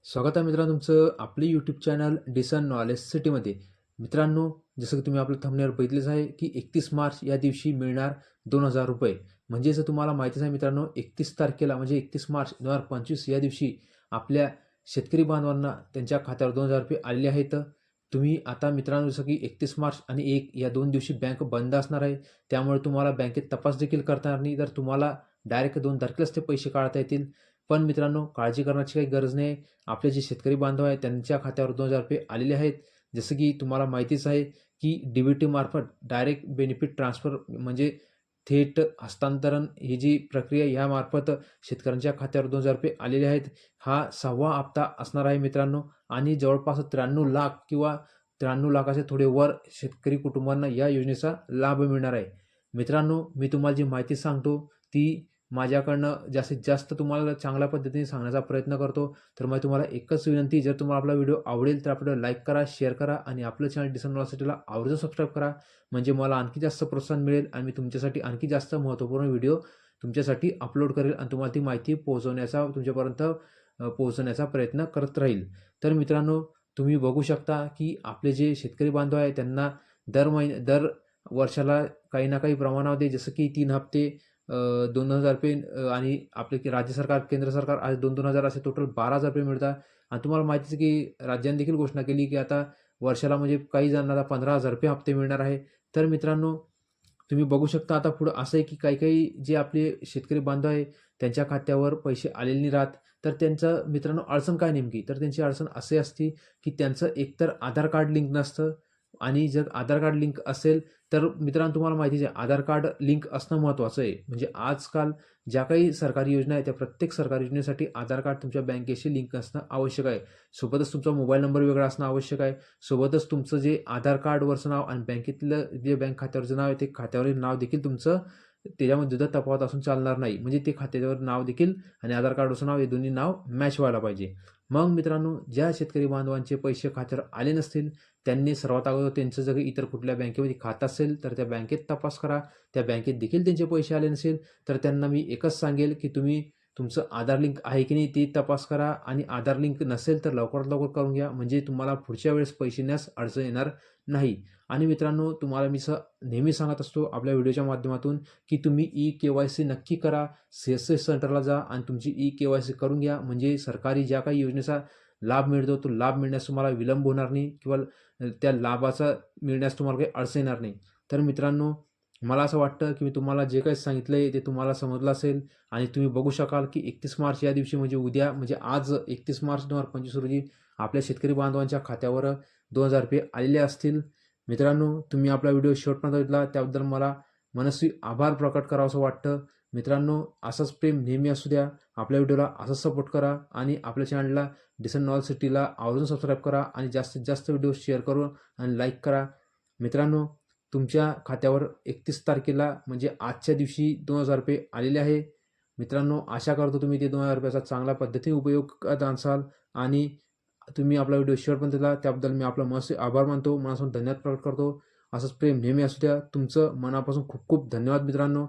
स्वागत आहे मित्रांनो तुमचं आपले यूट्यूब चॅनल डिसन नॉलेज सिटीमध्ये. मित्रांनो, जसं की तुम्ही आपलं थंबनेल बघितलेच आहे की 31 मार्च या दिवशी मिळणार 2000 रुपये. म्हणजे जर तुम्हाला माहितीच आहे मित्रांनो, 31 तारखेला म्हणजे 31 मार्च 2025 या दिवशी आपल्या शेतकरी बांधवांना त्यांच्या खात्यावर 2000 रुपये आलेले आहेत. तुम्ही आता मित्रांनो, जसं की 31 मार्च आणि 1 या 2 दिवशी बँक बंद असणार आहे. त्यामुळे तुम्हाला बँकेत तपास देखील करता येणार नाही. तर तुम्हाला डायरेक्ट 2 तारखेलाच ते पैसे काढता येतील. पण मित्रांनो, काळजी करण्याची काही गरज नाही. आपले जे शेतकरी बांधव आहेत त्यांच्या खात्यावर 2000 रुपये आलेले आहेत. जसं की तुम्हाला माहितीच आहे की डी-बी-टी मार्फत डायरेक्ट बेनिफिट ट्रान्सफर म्हणजे थेट हस्तांतरण ही जी प्रक्रिया यामार्फत शेतकऱ्यांच्या खात्यावर 2000 रुपये आलेले आहेत. हा 6वा हप्ता असणार आहे मित्रांनो आणि जवळपास 93 लाख किंवा 93 लाखाचे थोडे वर शेतकरी कुटुंबांना या योजनेचा लाभ मिळणार आहे. मित्रांनो, मी तुम्हाला जी माहिती सांगतो ती माझ्याकडनं जास्तीत जास्त तुम्हाला चांगल्या पद्धतीने सांगण्याचा प्रयत्न करतो. तर मग तुम्हाला एकच विनंती, जर तुम्हाला आपला व्हिडिओ आवडेल तर आपल्याला लाईक करा, शेअर करा आणि आपलं चॅनल डिसन नॉलेजला आवर्जून सबस्क्राईब करा. म्हणजे मला आणखी जास्त प्रोत्साहन मिळेल आणि मी तुमच्यासाठी आणखी जास्त महत्त्वपूर्ण व्हिडिओ तुमच्यासाठी अपलोड करेल आणि तुम्हाला ती माहिती पोहोचवण्याचा तुमच्यापर्यंत पोहोचवण्याचा प्रयत्न करत राहील. तर मित्रांनो, तुम्ही बघू शकता की आपले जे शेतकरी बांधव आहे त्यांना दर वर्षाला काही ना काही प्रमाणामध्ये, जसं की 3 हप्ते 2,000 रुपये आणि आपले की राज्य सरकार, केंद्र सरकार आज 2-2 हजार असे टोटल 12,000 रुपये मिळतात. आणि तुम्हाला माहितीच आहे की राज्याने देखील घोषणा केली की आता वर्षाला म्हणजे काही जणांना 15,000 रुपये हप्ते मिळणार आहे. तर मित्रांनो, तुम्ही बघू शकता आता पुढं असं आहे की काही-काही जे आपले शेतकरी बांधव आहे त्यांच्या खात्यावर पैसे आलेले नाही राहत. तर त्यांचं मित्रांनो अडचण काय नेमकी? तर त्यांची अडचण अशी असते की त्यांचं एकतर आधार कार्ड लिंक नसतं आणि जर आधार कार्ड लिंक असेल तर मित्रांनो, तुम्हाला माहितीच आहे आधार कार्ड लिंक असणं महत्त्वाचं आहे. म्हणजे आजकाल ज्या काही सरकारी योजना आहेत त्या प्रत्येक सरकारी योजनेसाठी आधार कार्ड तुमच्या बँकेशी लिंक असणं आवश्यक आहे. सोबतच तुमचा मोबाईल नंबर वेगळा असणं आवश्यक आहे. सोबतच तुमचं जे आधार कार्डवरचं नाव आणि बँकेतलं जे बँक खात्यावरचं नाव आहे ते खात्यावरील नाव देखील तुमचं त्याच्यामध्ये दुधा तफावत असून चालणार नाही. म्हणजे ते खात्यावर नाव देखील आणि आधार कार्डवरचं नाव हे दोन्ही नाव मॅच व्हायला पाहिजे. मग मित्रांनो, ज्या शेतकरी बांधवांचे पैसे खात्यावर आले नसतील त्यांनी सर्वात अगोदर त्यांचं जर इतर कुठल्या बँकेमध्ये खातं असेल तर त्या बँकेत तपास करा. त्या बँकेत देखील त्यांचे पैसे आले नसेल तर त्यांना मी एकच सांगेल की तुम्ही तुमचं आधार लिंक आहे की नाही ते तपास करा आणि आधार लिंक नसेल तर लवकरात लवकर करून घ्या. म्हणजे तुम्हाला पुढच्या वेळेस पैसे देण्यास अडचण येणार नाही. आणि मित्रांनो, तुम्हाला मी नेहमी सांगत असतो आपल्या व्हिडिओच्या माध्यमातून की तुम्ही ई-के-वाय-सी नक्की करा. सी-एस-सी सेंटरला जा आणि तुमची ई-के-वाय-सी करून घ्या. म्हणजे सरकारी ज्या काही योजनेचा लाभ मिळतो तो लाभ मिळण्यास तुम्हाला विलंब होणार नाही किंवा त्या लाभाचा मिळण्यास तुम्हाला काही अडचण येणार नाही. तर मित्रांनो, मला असं वाटतं की मी तुम्हाला जे काही सांगितलं आहे ते तुम्हाला समजलं असेल आणि तुम्ही बघू शकाल की 31 मार्च या दिवशी म्हणजे उद्या म्हणजे आज 31 मार्च 2025 रोजी आपल्या शेतकरी बांधवांच्या खात्यावर 2000 रुपये आलेले असतील. मित्रांनो, तुम्ही आपला व्हिडिओ शेवटपर्यंत बघितला त्याबद्दल मला मनस्वी आभार प्रकट करावंसं वाटतं. मित्रांनो, असंच प्रेम नेहमी असू द्या. आपल्या व्हिडिओला असंच सपोर्ट करा आणि आपल्या चॅनलला डिसन नॉलेज सिटीला आवर्जून सबस्क्राईब करा आणि जास्तीत जास्त व्हिडिओ शेअर करून आणि लाईक करा. मित्रांनो, तुमच्या खात्यावर 31 तारखेला म्हणजे आजच्या दिवशी 2000 रुपये आलेले आहे. मित्रांनो, आशा करतो तुम्ही ते 2000 रुपयाचा चांगल्या पद्धतीने उपयोग करत असाल आणि तुम्ही आपला व्हिडिओ शेवटपर्यंत दिला त्याबद्दल मी आपला मनसे आभार मानतो. मनापासून धन्यवाद प्रकट करतो. असंच प्रेम नेहमी असू द्या. तुमचं मनापासून खूप खूप धन्यवाद मित्रांनो.